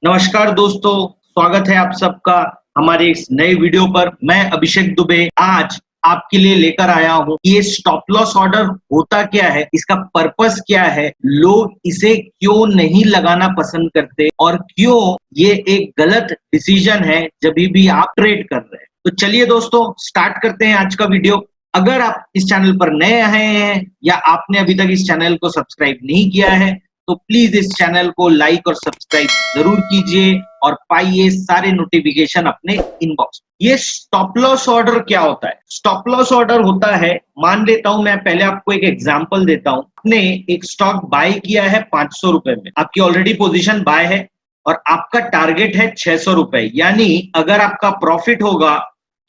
नमस्कार दोस्तों, स्वागत है आप सबका हमारे इस नए वीडियो पर। मैं अभिषेक दुबे आज आपके लिए लेकर आया हूँ। ये स्टॉप लॉस ऑर्डर होता क्या है, इसका पर्पस क्या है, लोग इसे क्यों नहीं लगाना पसंद करते और क्यों ये एक गलत डिसीजन है जब भी आप ट्रेड कर रहे हैं। तो चलिए दोस्तों, स्टार्ट करते हैं आज का वीडियो। अगर आप इस चैनल पर नए आए हैं या आपने अभी तक इस चैनल को सब्सक्राइब नहीं किया है तो प्लीज इस चैनल को लाइक और सब्सक्राइब जरूर कीजिए और पाइए सारे नोटिफिकेशन अपने इनबॉक्स। ये स्टॉप लॉस ऑर्डर क्या होता है? स्टॉप लॉस ऑर्डर होता है, मान लेता हूं मैं पहले आपको एक एग्जांपल देता हूं। आपने एक स्टॉक बाय किया है 500 रुपए में, आपकी ऑलरेडी पोजीशन बाय है और आपका टारगेट है 600 रुपए। यानी अगर आपका प्रॉफिट होगा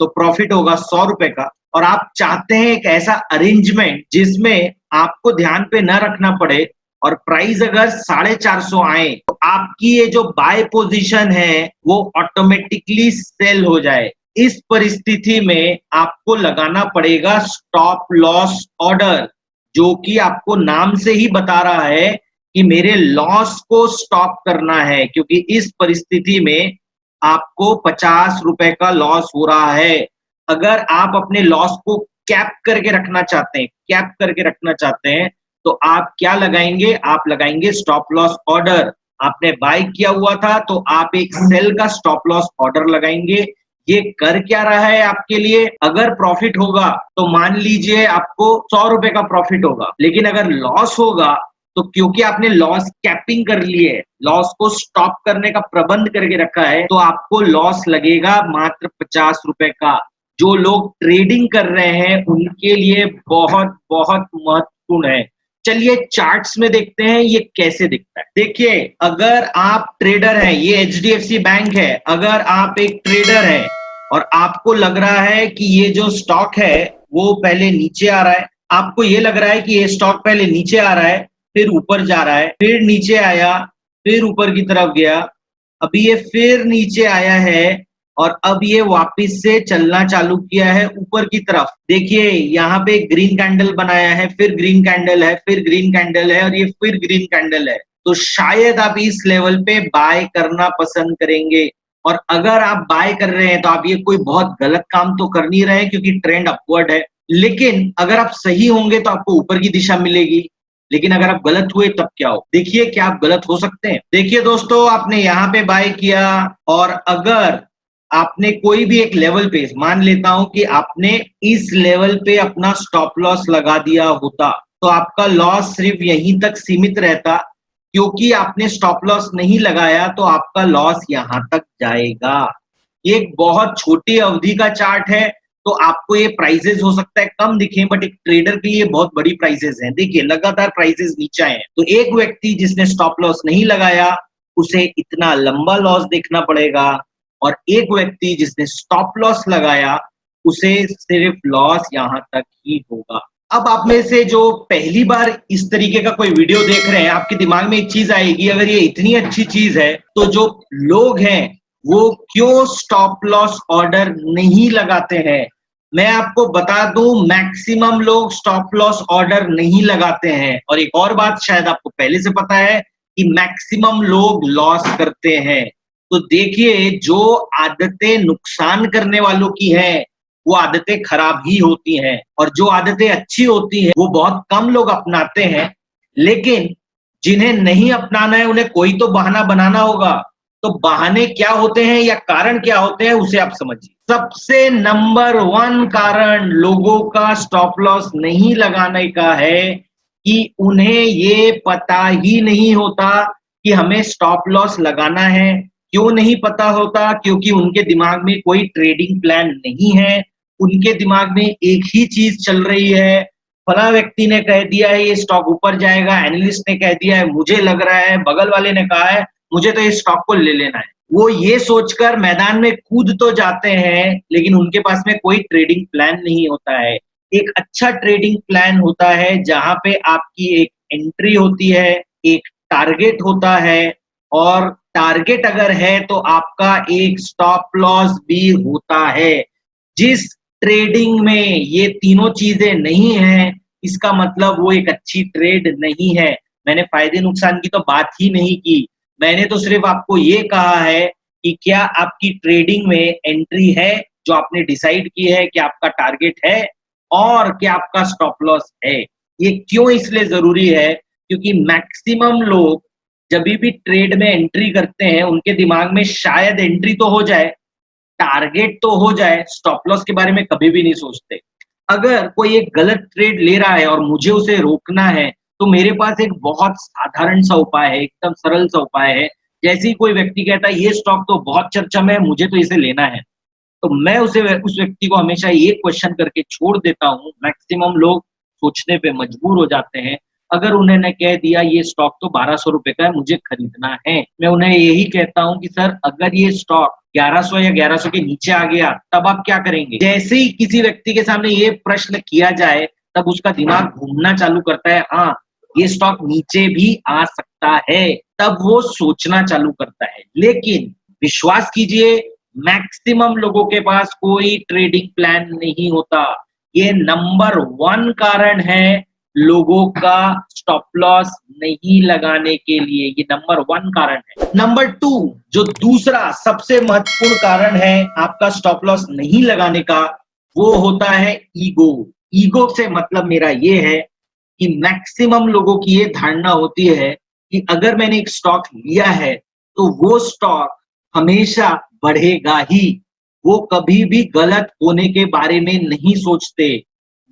तो प्रॉफिट होगा 100 रुपए का, और आप चाहते हैं एक ऐसा अरेंजमेंट जिसमें आपको ध्यान पे न रखना पड़े और प्राइस अगर 450 आए तो आपकी ये जो बाय पोजीशन है वो ऑटोमेटिकली सेल हो जाए। इस परिस्थिति में आपको लगाना पड़ेगा स्टॉप लॉस ऑर्डर, जो कि आपको नाम से ही बता रहा है कि मेरे लॉस को स्टॉप करना है, क्योंकि इस परिस्थिति में आपको 50 रुपए का लॉस हो रहा है। अगर आप अपने लॉस को कैप करके रखना चाहते हैं, तो आप क्या लगाएंगे? आप लगाएंगे स्टॉप लॉस ऑर्डर। आपने बाय किया हुआ था तो आप एक सेल का स्टॉप लॉस ऑर्डर लगाएंगे। ये कर क्या रहा है आपके लिए? अगर प्रॉफिट होगा तो मान लीजिए आपको 100 रुपए का प्रॉफिट होगा, लेकिन अगर लॉस होगा तो क्योंकि आपने लॉस कैपिंग कर ली है, लॉस को स्टॉप करने का प्रबंध करके रखा है, तो आपको लॉस लगेगा मात्र 50 रुपए का। जो लोग ट्रेडिंग कर रहे हैं उनके लिए बहुत बहुत महत्वपूर्ण है। चलिए चार्ट्स में देखते हैं ये कैसे दिखता है। देखिए, अगर आप ट्रेडर हैं, ये एचडीएफसी बैंक है, अगर आप एक ट्रेडर हैं और आपको लग रहा है कि ये जो स्टॉक है वो पहले नीचे आ रहा है, आपको ये लग रहा है कि ये स्टॉक पहले नीचे आ रहा है, फिर ऊपर जा रहा है, फिर नीचे आया, फिर ऊपर की तरफ गया, अभी ये फिर नीचे आया है और अब ये वापस से चलना चालू किया है ऊपर की तरफ। देखिए यहाँ पे ग्रीन कैंडल बनाया है, फिर ग्रीन कैंडल है, फिर ग्रीन कैंडल है और ये फिर ग्रीन कैंडल है। तो शायद आप इस लेवल पे बाय करना पसंद करेंगे। और अगर आप बाय कर रहे हैं तो आप ये कोई बहुत गलत काम तो कर नहीं रहे हैं, क्योंकि ट्रेंड अपवर्ड है। लेकिन अगर आप सही होंगे तो आपको ऊपर की दिशा मिलेगी, लेकिन अगर आप गलत हुए तब क्या हो? देखिए क्या आप गलत हो सकते हैं। देखिए दोस्तों, आपने यहाँ पे बाय किया और अगर आपने कोई भी एक लेवल पे, मान लेता हूं कि आपने इस लेवल पे अपना स्टॉप लॉस लगा दिया होता तो आपका लॉस सिर्फ यहीं तक सीमित रहता। क्योंकि आपने स्टॉप लॉस नहीं लगाया तो आपका लॉस यहां तक जाएगा। ये एक बहुत छोटी अवधि का चार्ट है, तो आपको ये प्राइसेस हो सकता है कम दिखे, बट एक ट्रेडर के लिए बहुत बड़ी प्राइसेस हैं। देखिए लगातार प्राइसेस नीचे आए हैं, तो एक व्यक्ति जिसने स्टॉप लॉस नहीं लगाया उसे इतना लंबा लॉस देखना पड़ेगा, और एक व्यक्ति जिसने स्टॉप लॉस लगाया उसे सिर्फ लॉस यहां तक ही होगा। अब आप में से जो पहली बार इस तरीके का कोई वीडियो देख रहे हैं, आपके दिमाग में एक चीज आएगी, अगर ये इतनी अच्छी चीज है तो जो लोग हैं वो क्यों स्टॉप लॉस ऑर्डर नहीं लगाते हैं? मैं आपको बता दूं, मैक्सिमम लोग स्टॉप लॉस ऑर्डर नहीं लगाते हैं। और एक और बात शायद आपको पहले से पता है कि मैक्सिमम लोग लॉस करते हैं। तो देखिए, जो आदतें नुकसान करने वालों की है वो आदतें खराब ही होती हैं, और जो आदतें अच्छी होती हैं वो बहुत कम लोग अपनाते हैं। लेकिन जिन्हें नहीं अपनाना है उन्हें कोई तो बहाना बनाना होगा। तो बहाने क्या होते हैं या कारण क्या होते हैं उसे आप समझिए। सबसे नंबर 1 कारण लोगों का स्टॉप लॉस नहीं लगाने का है कि उन्हें ये पता ही नहीं होता कि हमें स्टॉप लॉस लगाना है। क्यों नहीं पता होता? क्योंकि उनके दिमाग में कोई ट्रेडिंग प्लान नहीं है। उनके दिमाग में एक ही चीज चल रही है, फला व्यक्ति ने कह दिया है ये स्टॉक ऊपर जाएगा, एनालिस्ट ने कह दिया है, मुझे लग रहा है, बगल वाले ने कहा है, मुझे तो इस स्टॉक को ले लेना है। वो ये सोचकर मैदान में कूद तो जाते हैं, लेकिन उनके पास में कोई ट्रेडिंग प्लान नहीं होता है। एक अच्छा ट्रेडिंग प्लान होता है जहां पे आपकी एक एंट्री होती है, एक टारगेट होता है, और टारगेट अगर है तो आपका एक स्टॉप लॉस भी होता है। जिस ट्रेडिंग में ये तीनों चीजें नहीं है, इसका मतलब वो एक अच्छी ट्रेड नहीं है। मैंने फायदे नुकसान की तो बात ही नहीं की। मैंने तो सिर्फ आपको ये कहा है कि क्या आपकी ट्रेडिंग में एंट्री है जो आपने डिसाइड की है, क्या आपका टारगेट है और क्या आपका स्टॉप लॉस है। ये क्यों इसलिए ज़रूरी है? क्योंकि मैक्सिमम लोग जभी भी ट्रेड में एंट्री करते हैं, उनके दिमाग में शायद एंट्री तो हो जाए, टारगेट तो हो जाए, स्टॉप लॉस के बारे में कभी भी नहीं सोचते। अगर कोई एक गलत ट्रेड ले रहा है और मुझे उसे रोकना है, तो मेरे पास एक बहुत साधारण सा उपाय है, एकदम सरल सा उपाय है। जैसे ही कोई व्यक्ति कहता है ये स्टॉक तो बहुत चर्चा में है, मुझे तो इसे लेना है, तो मैं उस व्यक्ति को हमेशा ये क्वेश्चन करके छोड़ देता हूँ। मैक्सिमम लोग सोचने पे मजबूर हो जाते हैं। अगर उन्होंने कह दिया ये स्टॉक तो ₹1200 का है, मुझे खरीदना है। मैं उन्हें यही कहता हूँ कि सर अगर ये स्टॉक 1100 या 1100 के नीचे आ गया, तब आप क्या करेंगे? जैसे ही किसी व्यक्ति के सामने ये प्रश्न किया जाए, तब उसका दिमाग घूमना चालू करता है, हाँ, ये स्टॉक नीचे भी आ सकता है, तब वो सोचना चालू करता है। लेकिन विश्वास कीजिए, मैक्सिमम लोगों के पास कोई ट्रेडिंग प्लान नहीं होता। ये नंबर 1 कारण है लोगों का स्टॉप लॉस नहीं लगाने के लिए, ये नंबर 1 कारण है। नंबर 2 जो दूसरा सबसे महत्वपूर्ण कारण है आपका स्टॉप लॉस नहीं लगाने का, वो होता है ईगो। ईगो से मतलब मेरा ये है कि मैक्सिमम लोगों की ये धारणा होती है कि अगर मैंने एक स्टॉक लिया है, तो वो स्टॉक हमेशा बढ़ेगा ही। वो कभी भी गलत होने के बारे में नहीं सोचते।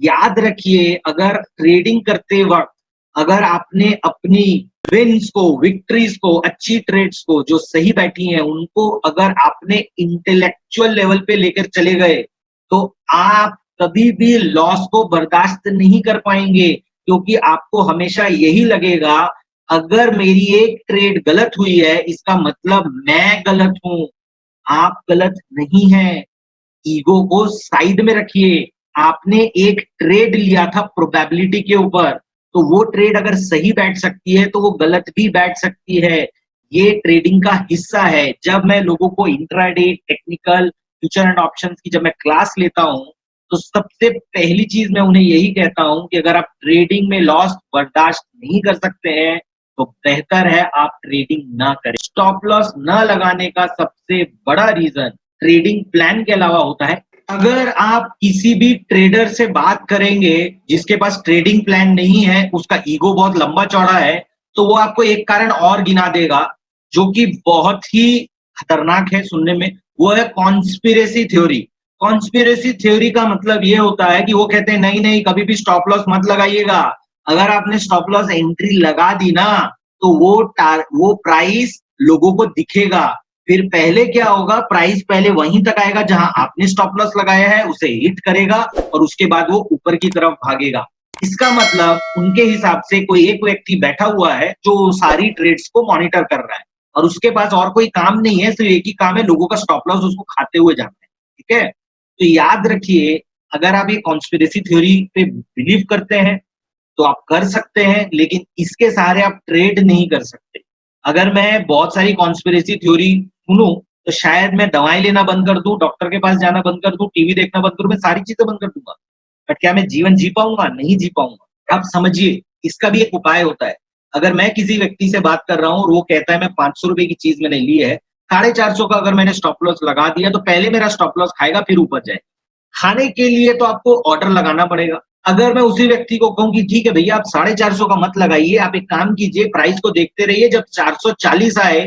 याद रखिए, अगर ट्रेडिंग करते वक़्त अगर आपने अपनी विन्स को, विक्ट्रीज़ को, अच्छी ट्रेड्स को जो सही बैठी हैं, उनको अगर आपने इंटेलेक्चुअल लेवल पे लेकर चले गए, तो आप कभी भी लॉस को बर्दाश्त नहीं कर पाएँगे, क्योंकि आपको हमेशा यही लगेगा, अगर मेरी एक ट्रेड गलत हुई है, इसका मतलब मैं गलत हूँ। आप गलत नहीं हैं। ईगो को साइड में रखिए। आपने एक ट्रेड लिया था प्रोबेबिलिटी के ऊपर, तो वो ट्रेड अगर सही बैठ सकती है, तो वो गलत भी बैठ सकती है। ये ट्रेडिंग का हिस्सा है। जब मैं लोगों को intraday, technical, future and options की जब मैं क्लास लेता हूँ, तो सबसे पहली चीज़ मैं उन्हें यही कहता हूँ कि अगर आप ट्रेडिंग में लॉस बर्दाश्त नहीं कर सकते हैं, तो बेहतर है आप ट्रेडिंग ना करें। स्टॉप लॉस ना लगाने का सबसे बड़ा रीज़न ट्रेडिंग प्लान के अलावा होता है। अगर आप किसी भी ट्रेडर से बात करेंगे जिसके पास ट्रेडिंग प्लान नहीं है, उसका ईगो बहुत लंबा चौड़ा है, तो वो आपको एक कारण और गिना देगा जो कि बहुत ही खतरनाक है सुनने में, वो है कॉन्स्पिरेसी थ्योरी। कॉन्स्पिरेसी थ्योरी का मतलब ये होता है कि वो कहते हैं नहीं नहीं, कभी भी स्टॉप लॉस मत लगाइएगा। अगर आपने स्टॉप लॉस एंट्री लगा दी ना, तो वो प्राइस लोगों को दिखेगा। फिर पहले क्या होगा, प्राइस पहले वहीं तक आएगा जहां आपने स्टॉप लॉस लगाया है, उसे हिट करेगा और उसके बाद वो ऊपर की तरफ भागेगा। इसका मतलब उनके हिसाब से कोई एक व्यक्ति बैठा हुआ है जो सारी ट्रेड्स को मॉनिटर कर रहा है और उसके पास और कोई काम नहीं है, सिर्फ एक ही काम है, लोगों का स्टॉप लॉस उसको खाते हुए जाना है। ठीक है? तो याद रखिए, अगर आप ये कॉन्स्पिरेसी थ्योरी पे बिलीव करते हैं, तो आप कर सकते हैं, लेकिन इसके सहारे आप ट्रेड नहीं कर सकते। अगर मैं बहुत सारी कॉन्स्पिरेसी थ्योरी सुनूँ, तो शायद मैं दवाएँ लेना बंद कर दूँ, डॉक्टर के पास जाना बंद कर दूँ, टीवी देखना बंद करूँ, मैं सारी चीज़ें बंद कर दूँगा। बट क्या मैं जीवन जी पाऊँगा? नहीं जी पाऊँगा। आप समझिए, इसका भी एक उपाय होता है। अगर मैं किसी व्यक्ति से बात कर रहा हूँ और वो कहता है मैं ₹500 की चीज़ मैंने ली है, 450 का अगर मैंने स्टॉप लॉस लगा दिया, तो पहले मेरा स्टॉप लॉस खाएगा, फिर ऊपर जाएगा। खाने के लिए तो आपको ऑर्डर लगाना पड़ेगा। अगर मैं उसी व्यक्ति को कहूँ कि ठीक है भैया, आप 450 का मत लगाइए, आप एक काम कीजिए, प्राइस को देखते रहिए, जब 440 आए,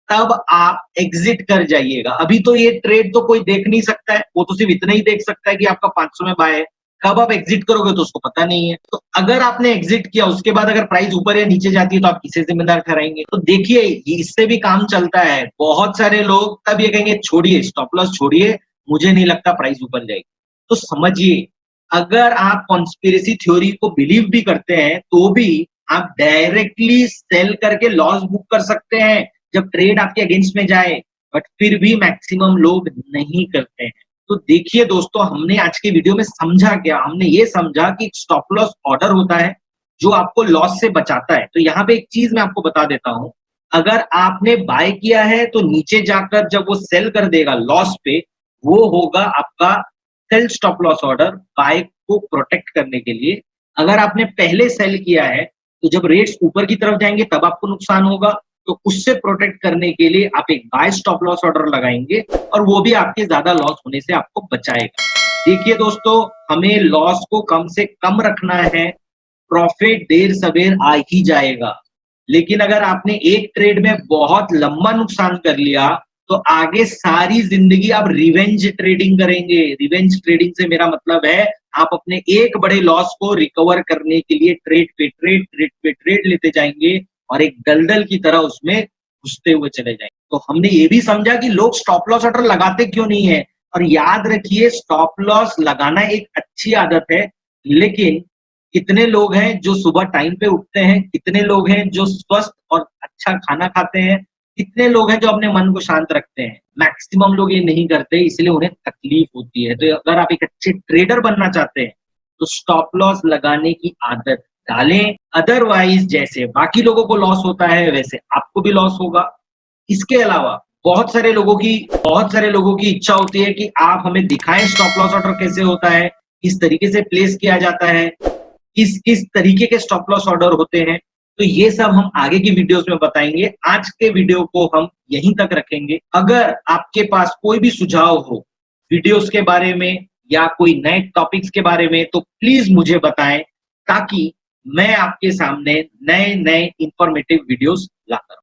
तब आप एग्ज़िट कर जाइएगा। अभी तो ये ट्रेड तो कोई देख नहीं सकता है, वो तो सिर्फ़ इतना ही देख सकता है कि आपका 500 में बाय है। कब आप एग्ज़िट करोगे तो उसको पता नहीं है। तो अगर आपने एग्ज़िट किया, उसके बाद अगर प्राइस ऊपर या नीचे जाती है, तो आप किसे ज़िम्मेदार ठहराएँगे? तो देखिए, इससे भी काम चलता है। बहुत सारे लोग तब ये कहेंगे, छोड़िए, स्टॉप लॉस छोड़िए, मुझे नहीं लगता प्राइस ऊपर जाएगी। तो समझिए, अगर आप कॉन्स्पिरेसी थ्योरी को बिलीव भी करते हैं, तो भी आप डायरेक्टली सेल करके लॉस बुक कर सकते हैं, जब ट्रेड आपके अगेंस्ट में जाए, बट फिर भी मैक्सिमम लोग नहीं करते हैं। तो देखिए दोस्तों, हमने आज के वीडियो में समझा क्या? हमने ये समझा कि स्टॉप लॉस ऑर्डर होता है, जो आपको लॉस से बचाता है। तो यहाँ पे एक चीज़ मैं आपको बता देता हूँ, अगर आपने बाय किया है, तो नीचे जाकर जब वो सेल कर देगा लॉस पे, वो होगा आपका sell stop loss order, buy को प्रोटेक्ट करने के लिए। अगर आपने पहले सेल किया है, तो जब रेट्स ऊपर की तरफ जाएँगे तब आपको नुकसान होगा तो उससे प्रोटेक्ट करने के लिए आप एक बाय स्टॉप लॉस ऑर्डर लगाएंगे और वो भी आपके ज्यादा लॉस होने से आपको बचाएगा। देखिए दोस्तों, हमें लॉस को कम से कम रखना है, प्रॉफिट देर सवेर आ ही जाएगा। लेकिन अगर आपने एक ट्रेड में बहुत लंबा नुकसान कर लिया तो आगे सारी जिंदगी आप रिवेंज ट्रेडिंग करेंगे। रिवेंज ट्रेडिंग से मेरा मतलब है आप अपने एक बड़े लॉस को रिकवर करने के लिए ट्रेड लेते जाएंगे और एक दलदल की तरह उसमें घुसते हुए चले जाएंगे। तो हमने ये भी समझा कि लोग स्टॉप लॉस ऑर्डर लगाते क्यों नहीं है। और याद रखिए, स्टॉप लॉस लगाना एक अच्छी आदत है, लेकिन कितने लोग हैं जो सुबह टाइम पे उठते हैं, कितने लोग हैं जो स्वस्थ और अच्छा खाना खाते हैं, कितने लोग हैं जो अपने मन को शांत रखते हैं। मैक्सिमम लोग ये नहीं करते, इसलिए उन्हें तकलीफ होती है। तो अगर आप एक अच्छे ट्रेडर बनना चाहते हैं तो स्टॉप लॉस लगाने की आदत डालें। अदरवाइज जैसे बाकी लोगों को लॉस होता है वैसे आपको भी लॉस होगा। इसके अलावा बहुत सारे लोगों की इच्छा होती है कि आप हमें दिखाएं स्टॉप लॉस ऑर्डर कैसे होता है, किस तरीके से प्लेस किया जाता है, किस किस तरीके के स्टॉप लॉस ऑर्डर होते हैं। तो ये सब हम आगे की वीडियोस में बताएंगे। आज के वीडियो को हम यहीं तक रखेंगे। अगर आपके पास कोई भी सुझाव हो वीडियोस के बारे में या कोई नए टॉपिक्स के बारे में तो प्लीज मुझे बताएं, ताकि मैं आपके सामने नए नए इंफॉर्मेटिव वीडियोस लाता रहूं।